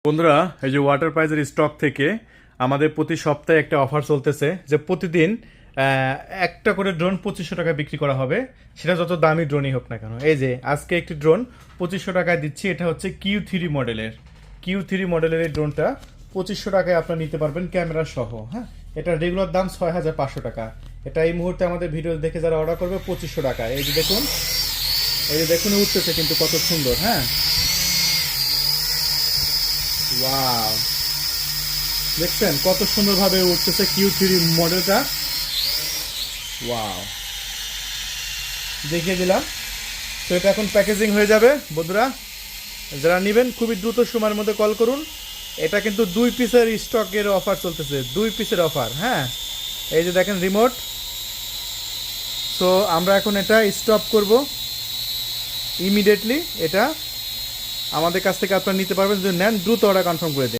বন্ধুরা, এই যে ওয়াটার প্রাইজের স্টক থেকে আমাদের প্রতি সপ্তাহে একটা অফার চলতেছে যে প্রতিদিন একটা করে ড্রোন 2500 টাকা বিক্রি করা হবে। সেটা যত দামি ড্রোনই হোক না কেন। এই যে আজকে একটি ড্রোন 2500 টাকায় দিচ্ছি। এটা হচ্ছে কিউ থ্রি মডেলের এই ড্রোনটা 2500 টাকায় আপনারা নিতে পারবেন ক্যামেরা সহ। হ্যাঁ, এটা রেগুলার দাম 6500 টাকা। এটা এই মুহূর্তে আমাদের ভিডিও দেখে যারা অর্ডার করবে 2500 টাকায়। এই যে দেখুন, উঠতেছে কিন্তু কত সুন্দর। হ্যাঁ, ওয়াও, দেখছেন কত সুন্দরভাবে উঠতেছে কিউ থ্রি মডেলটা। ওয়াও, দেখিয়ে দিলাম। তো এটা এখন প্যাকেজিং হয়ে যাবে। বন্ধুরা, যারা নেবেন খুবই দ্রুত সময়ের মধ্যে কল করুন। এটা কিন্তু 2 পিসের স্টকের অফার চলতেছে, 2 পিসের অফার। হ্যাঁ, এই যে দেখেন রিমোট। সো আমরা এখন এটা স্টপ করব ইমিডিয়েটলি। এটা আমাদের কাছ থেকে আপনারা নিতে পারবেন। যদি নেন দ্রুত অর্ডার কনফার্ম করে দিন।